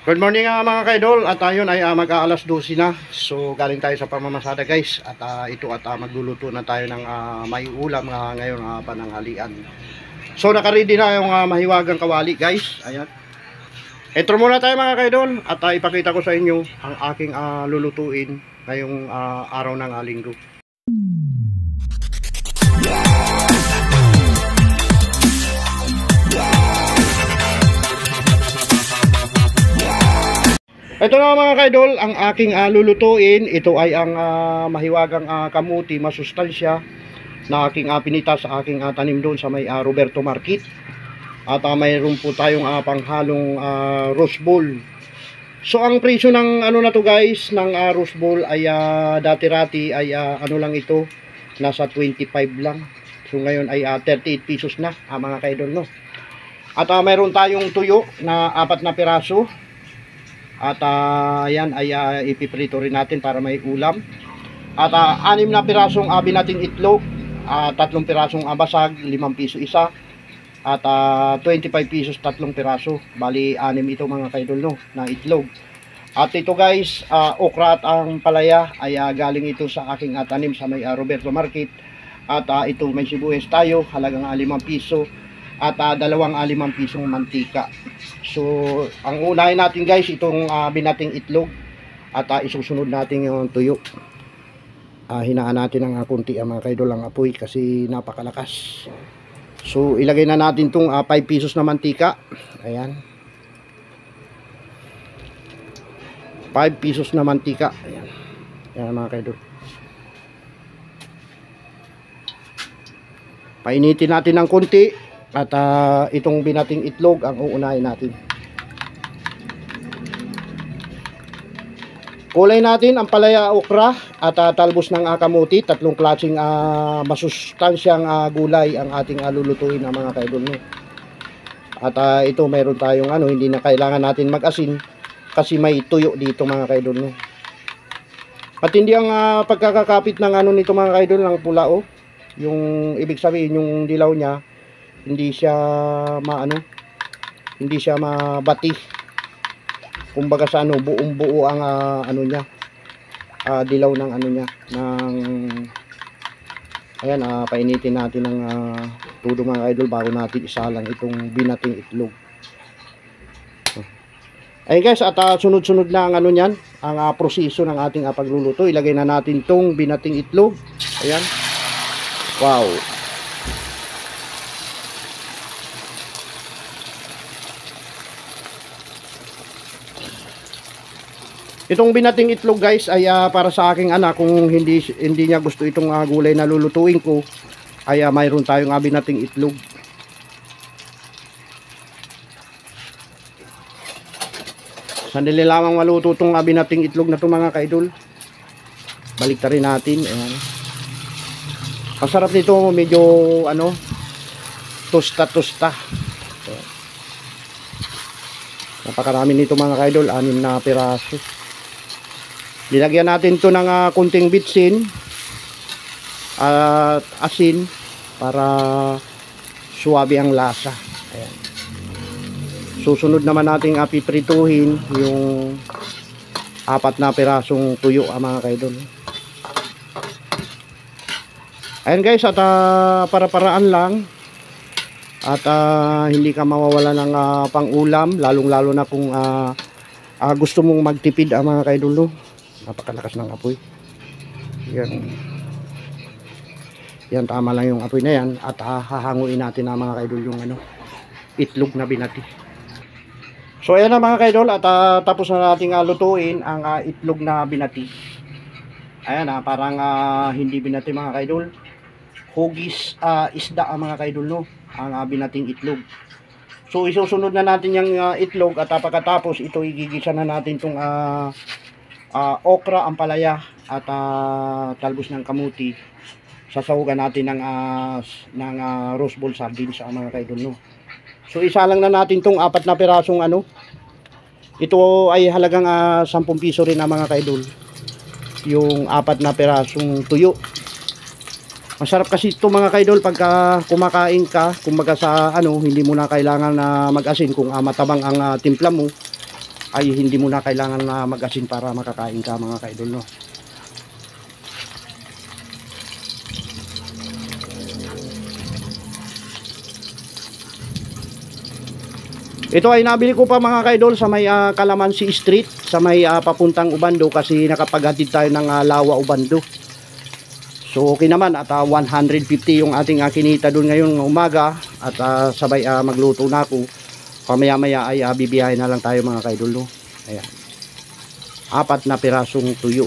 Good morning mga kaidol, at ayun ay mag-aalas 12 na. So galing tayo sa pamamasada guys. At magluluto na tayo ng may ulam ngayon pananghalian. So nakaready na yung mahiwagang kawali guys. Ayan. Intro muna tayo mga kaidol. At ipakita ko sa inyo ang aking lulutuin ngayong araw ng linggo. Ito na mga kaidol, ang aking lulutuin. Ito ay ang mahiwagang kamuti, masustansya na aking pinita sa aking tanim doon sa may Roberto Market. At mayroon po tayong panghalong rose bowl. So ang presyo ng na to guys, ng rose bowl ay dati-rati ay lang ito, nasa 25 lang. So ngayon ay 38 pesos na mga kaidol, no. At mayroon tayong tuyo na 4 na piraso. At ayan ay ipiprito rin natin para may ulam. At 6 na pirasong binating itlog, 3 pirasong basag, 5 piso isa. At 25 pesos 3 piraso. Bali 6 ito mga kaidol, no, na itlog. At ito guys, okra at ang palaya ay galing ito sa aking tanim sa may Roberto Market. At ito may sibuyas tayo, halagang 5 piso. At 2 5 pisong mantika. So ang unahin natin guys, itong binating itlog. At isusunod natin yung tuyo. Hinaan natin ng kunti mga kaidol ang apoy kasi napakalakas. So ilagay na natin itong 5 pesos na mantika. Ayan, 5 pesos na mantika. Ayan, ayan mga kaidol. Painitin natin ng kunti. At itong binating itlog ang uunahin natin. Kulay natin ang palaya, okra at talbos ng kamuti. 3 klaseng masustansyang gulay ang ating lulutuin na mga kaidol, no? At ito mayroon tayong hindi na kailangan natin mag-asin kasi may tuyo dito mga kaidol, no? At hindi ang pagkakakapit ng nito mga kaidol ng pula, yung ibig sabihin yung dilaw niya hindi siya hindi siya mabati. Kumbaga sa buong buo ang niya, dilaw ng niya, ng ayan. Painitin natin ng todo mga idol bago natin isalang itong binating itlog. Ayun guys, at sunod-sunod na ang niyan, ang proseso ng ating pagluluto. Ilagay na natin tong binating itlog. Ayan. Wow. Itong binating itlog guys ay para sa aking anak. Kung hindi niya gusto itong gulay na lulutuin ko, ay mayroon tayong binating itlog. Sandali lamang maluto itong binating itlog na ito mga kaidol. Balik ta rin natin. Ayan. Masarap nito, medyo tosta-tosta. Napakarami nito mga kaidol, 6 na piraso. Nilagyan natin to ng kunting bitsin at asin para suwabe ang lasa. Ayan. Susunod naman nating piprituhin yung 4 na pirasong tuyo mga kaidol. Ayan guys, at para-paraan lang at hindi ka mawawala ng pang-ulam, lalong-lalo na kung gusto mong magtipid mga kaidol, no? Napakalakas ng apoy. Yan. Yan, tama lang yung apoy na yan. At hahanguin natin mga kaidol yung itlog na binati. So ayan na mga kaidol, at tapos na nating lutuin ang itlog na binati. Ayan, parang hindi binati mga kaidol. Hugis isda mga kaidol, no? Ang binating itlog. So isusunod na natin yung itlog, at pagkatapos ito igigisa na natin itong okra, ang palaya at talbos ng kamuti. Sasahugan natin ng rose bowl sardines mga kaidol, no? So isa lang na natin itong 4 na pirasong ito ay halagang 10 piso rin mga kaidol, yung 4 na pirasong tuyo. Masarap kasi ito mga kaidol pagka kumakain ka, kumbaga sa hindi mo na kailangan na mag-asin kung matabang ang timpla mo. ay hindi mo na kailangan na mag-asin para makakain ka mga kaidol, no. Ito ay nabili ko pa mga kaidol sa may Calamansi Street, sa may papuntang Ubando, kasi nakapaghatid tayo ng Lawa Ubando. So okay naman at 150 yung ating kinita doon ngayon ng umaga at sabay magluto na ako. Pamaya maya ay bibiyahin na lang tayo mga kaidol, no. Ayan. 4 na pirasong tuyo.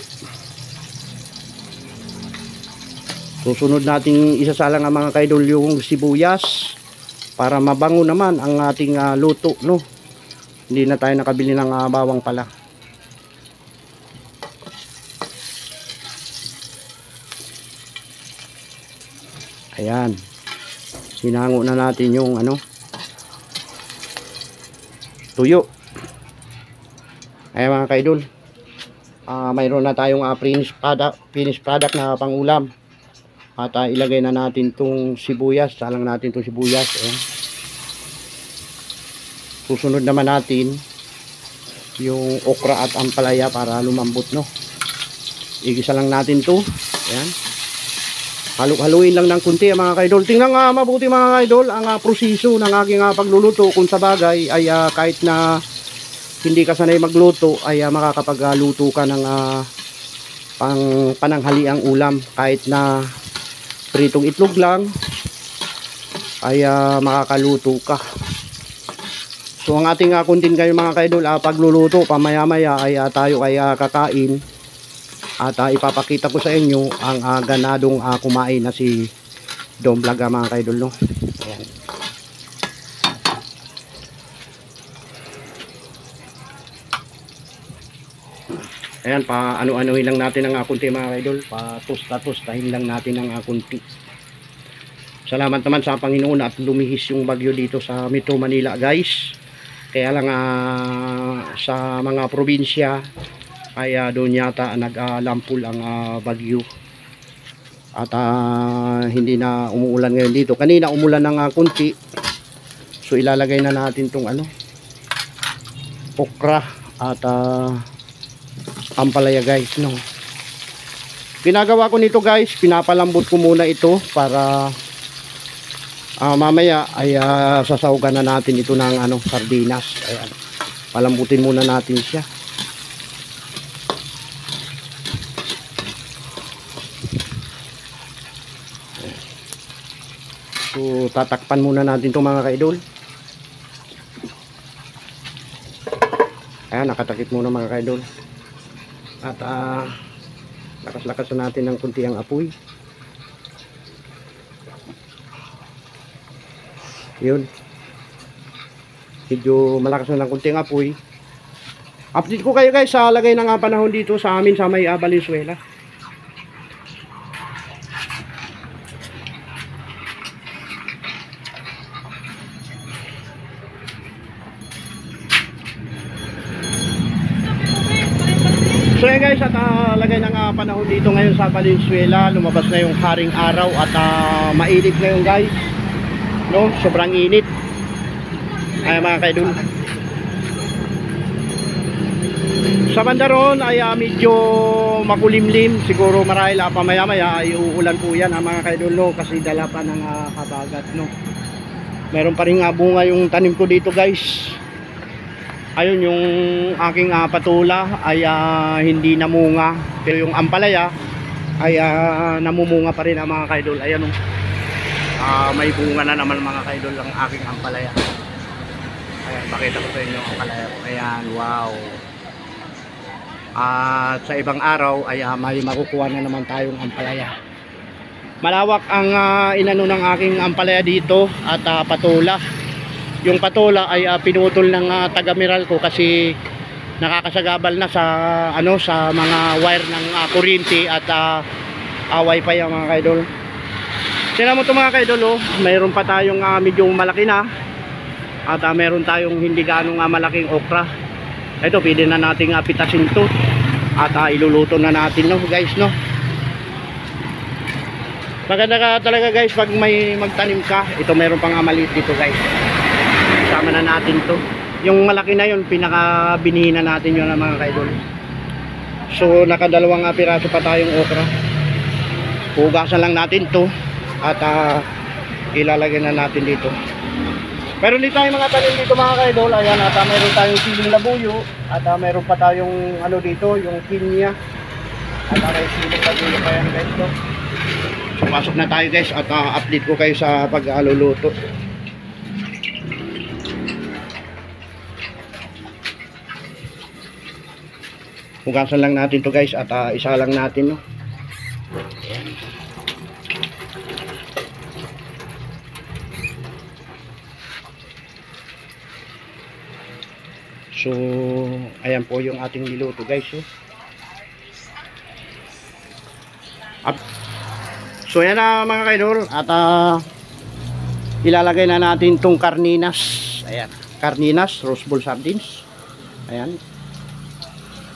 Susunod nating isasalang ang mga kaidol yung sibuyas para mabango naman ang ating luto, no. Hindi na tayo nakabili ng bawang pala. Ayan. Hinango na natin yung tuyo. Ayan mga kaidol. Mayroon na tayong finished product na pangulam. At ilagay na natin tong sibuyas. Salang natin tong sibuyas. Ayan. Susunod naman natin yung okra at ampalaya para lumambot, no. Igisa lang natin to. Ayan. Haluin lang ng kunti mga kaidol. Tingnan nga mabuti mga kaidol ang proseso ng aking pagluluto. Kung sa bagay ay kahit na hindi ka sanay magluto ay makakapagluto ka ng pananghaliang ulam. Kahit na pritong itlog lang ay makakaluto ka. So ang ating content kayo mga kaidol, pagluluto pamaya maya ay tayo ay kakain. At ipapakita ko sa inyo ang ganadong kumain na si Dom Vlog mga kaidol, no. Ayan. Ayan, pa ano-anuhin lang natin ang kunti mga kaidol. Pa-tostahin lang natin ang kunti. Salamat naman sa Panginoon at lumihis yung bagyo dito sa Metro Manila guys. Kaya lang sa mga probinsya ay doon yata naglampol ang bagyo at hindi na umuulan ngayon dito. Kanina umulan ng kunti, so ilalagay na natin tong okra at ampalaya guys, no. Ginagawa ko nito guys, pinapalambot ko muna ito para mamaya ay sasawgan na natin ito ng sardinas. Ayan, palambutin muna natin siya. So tatakpan muna natin itong mga kaidol. Ayan, nakatakip muna mga kaidol. At lakas-lakas na natin ng kunti ang apoy. Yun. Medyo malakas na ng kunti ang apoy. Update ko kayo guys sa lagay ng panahon dito sa amin sa may Valenzuela. So yun guys, at lagay ng panahon dito ngayon sa Valenzuela. Lumabas na yung haring araw at mainit ngayon guys, no, sobrang init. Ay mga kaidol, sa bandaron ay medyo makulimlim. Siguro marahil pamaya maya ay uulan po yan mga kaidol, no, kasi dala pa ng habagat, no. Meron pa rin bunga yung tanim ko dito guys. Ayun, yung aking patula ay hindi namunga, pero yung ampalaya ay namumunga pa rin mga kaidol. Ayan, may bunga na naman mga kaidol ang aking ampalaya. Ayan, pakita ko sa inyo ang ampalaya. Ayan, wow. At sa ibang araw ay may makukuha na naman tayong ampalaya. Malawak ang inano ng aking ampalaya dito at patula. Yung patola ay pinutol ng taga-miral ko kasi nakakasagabal na sa sa mga wire ng kuryente at wifi mga kaidol. Tingnan mo ito mga kaidol, mayroon pa tayong medyo malaki na at mayroon tayong hindi gaano malaking okra. Ito pwede na nating pitasin to at iluluto na natin, no guys, no. Maganda ka talaga guys pag may magtanim ka. Ito mayroon pang maliit dito guys. Sama na natin to. Yung malaki na yun, pinakabinina natin yun mga kaidol. So nakadalawang piraso pa tayong okra. Hugasan lang natin to at ilalagay na natin dito. Pero hindi tayo mga tanim dito mga kaidol. Ayan, at mayroon tayong siling labuyo at mayroon pa tayong ano dito, yung pinya. At may siling labuyo pa yan guys to. So pasok na tayo guys at update ko kayo sa pag-aluluto. Hugasan lang natin to guys at isa lang natin, no. Ayan. So ayan po yung ating niluto guys, oh. So ayan na mga kaidol at ilalagay na natin tong karninas. Ayan, karninas, rose bowl sardines. Ayan,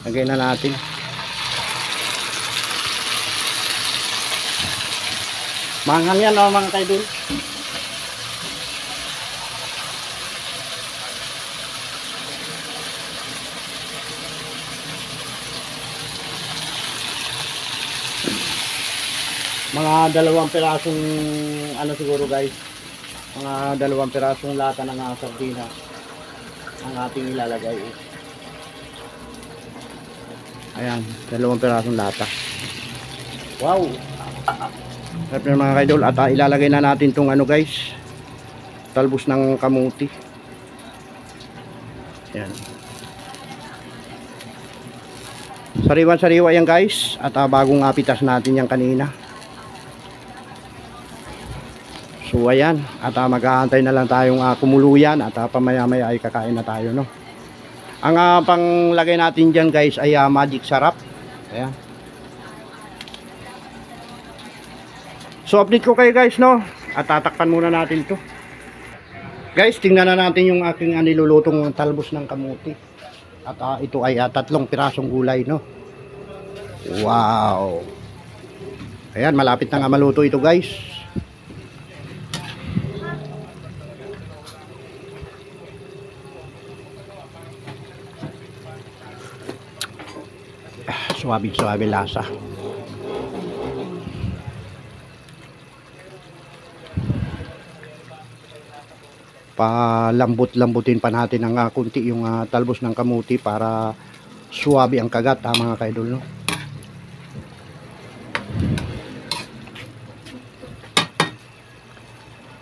lagay na natin. Manghang yan mga kaidol. Mga dalawang pirasong ano siguro guys, mga dalawang pirasong lata ng sardina ang ating ilalagay. Ayan, dalawang pirasong lata. Wow, sarap na mga kaidol. At ilalagay na natin tong ano guys, talbos ng kamuti. Ayan, sariwan-sariwa yan guys. At bagong apitas natin yan kanina. So ayan, at mag-aantay na lang tayong kumuluyan at pamaya-maya ay kakain na tayo, no. Ang panglagay natin diyan guys ay magic sarap. Ayan. So update ko kayo guys, no. At tatakpan muna natin 'to. Guys, tingnan na natin yung aking nilulutong talbos ng kamuti. At ito ay 3 pirasong gulay, no. Wow. Ayan, malapit na nga maluto ito guys. Suwabe lasa. Palambot-lambutin pa natin ng kunti yung talbos ng kamuti para suwabe ang kagat, mga kaidol, no.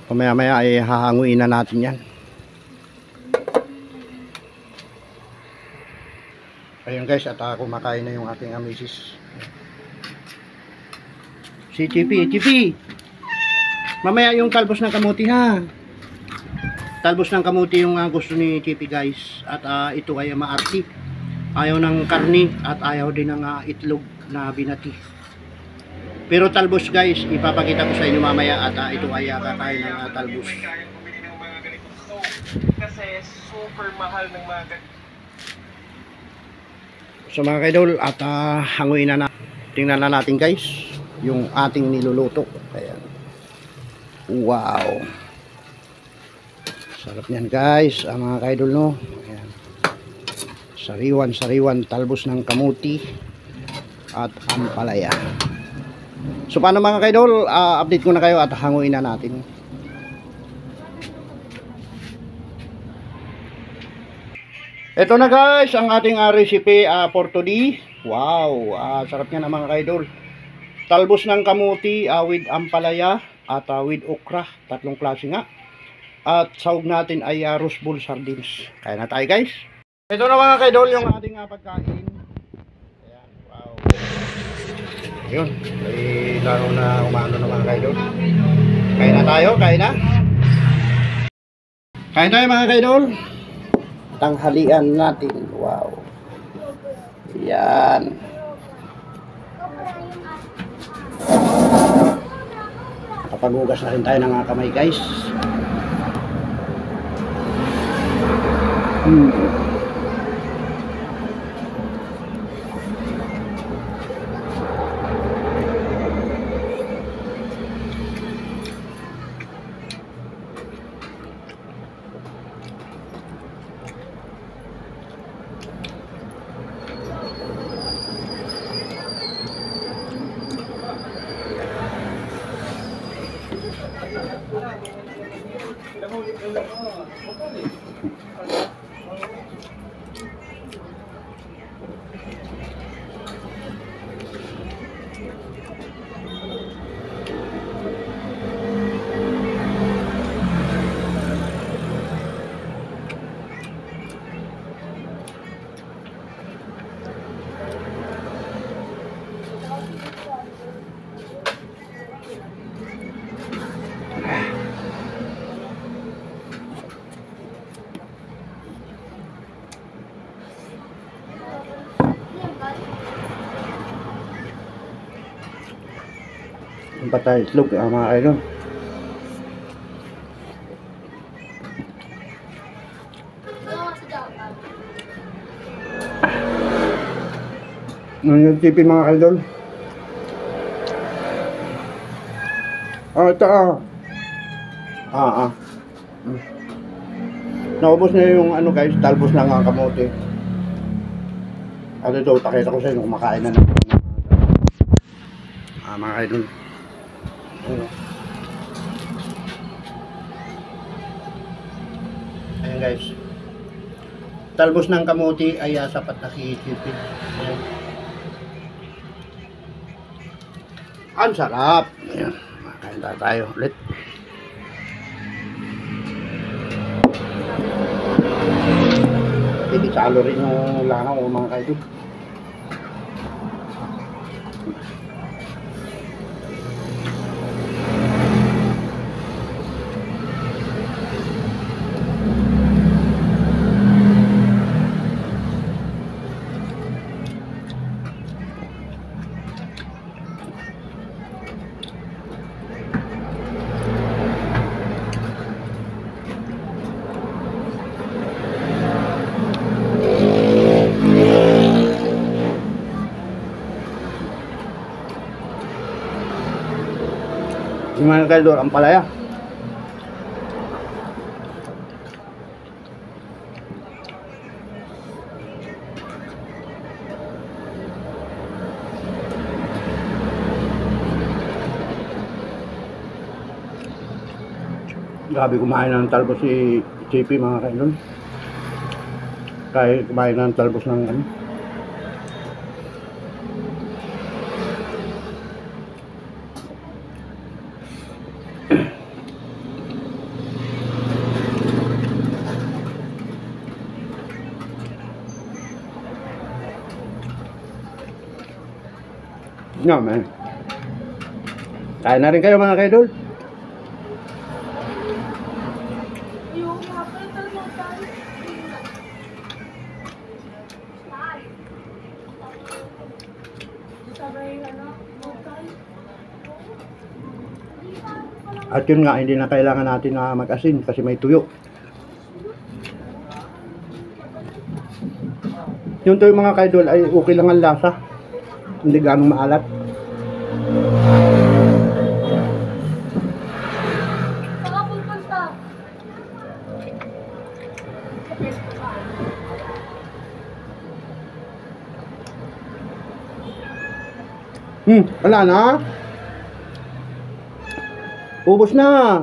Pamaya-maya ay hahanguin na natin yan. Ayun guys, at kumakain na yung aking misis. Si Chippy, mamaya yung talbos ng kamuti ha. Talbos ng kamuti yung gusto ni Chippy guys. At ito ay maarti. Ayaw ng karni at ayaw din ng itlog na binati. Pero talbos guys, ipapakita ko sa inyo mamaya at ito ay kakain ng talbos. Kasi super mahal ng mga ganito. So mga kaidol, at hanguin na natin. Tingnan na natin guys yung ating niluluto. Ayan. Wow, sarap niyan guys, mga kaidol, no. Ayan. Sariwan talbos ng kamuti at ampalaya. So paano mga kaidol, update ko na kayo at hanguin na natin. Ito na guys ang ating recipe for today. Wow, sarap niyan mga kaidol. Talbos ng kamuti with ampalaya at with okra, 3 klase nga. At sahog natin ay rose bowl sardines. Kaya na tayo guys. Ito na mga kaidol yung ating pagkain. Ayan, wow. Ayun, may laro na umano na mga kaidol. Kain na tayo, kain na. Kain tayo mga kaidol. Tanghalian natin. Wow. Yan. Kapag-ugas na rin tayo ng kamay guys. Yung patay itlog, mga idol. Ngayon yung tipin mga idol. Ito Naubos na yung ano guys, talbos ng kamote. At ito, pakita ko sa inyo kumakain na natin. Mga idol. Ayan guys. Talbos ng kamote ay sapat na kitipid. Ayan. Ang sarap. Ayan. Makain tayo ulit. Salo rin yung langaw mga kaidol. Yung mga kaidol, ang palaya. Grabe kumain ng talbos si JP mga kaidol. Kahit kumain ng talbos ng ano. No, man. Kain na rin kayo mga kaidol. At yun nga, hindi na kailangan natin na mag-asin kasi may tuyo. Yung tuyo mga kaidol ay okay lang ang lasa. Hindi ganong maalat. Wala na. Ubos na.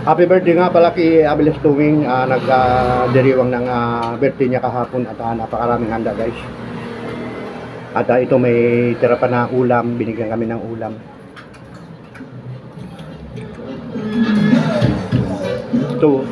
Happy birthday nga pala kay Abeles Tuwing, nagdiriwang ng birthday niya kahapon at napakaraming handa guys. At ito may tira pa na ulam, binigyan kami ng ulam. Ito.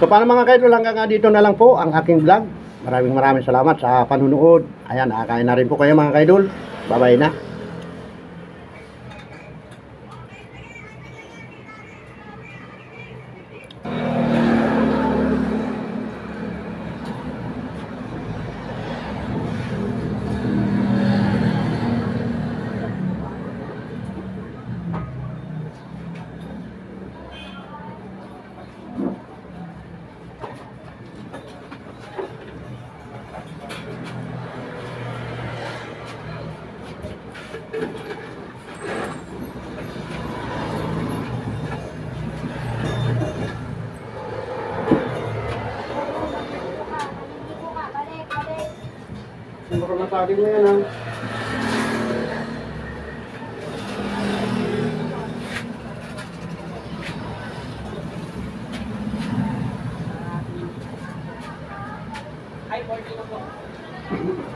So paano mga kaidol, hanggang dito na lang po ang aking vlog. Maraming salamat sa panunood. Ayan, nakakain na rin po kayo mga kaidol. Bye-bye na. Baka masabi mo yan, ha? Ay, 40 na po.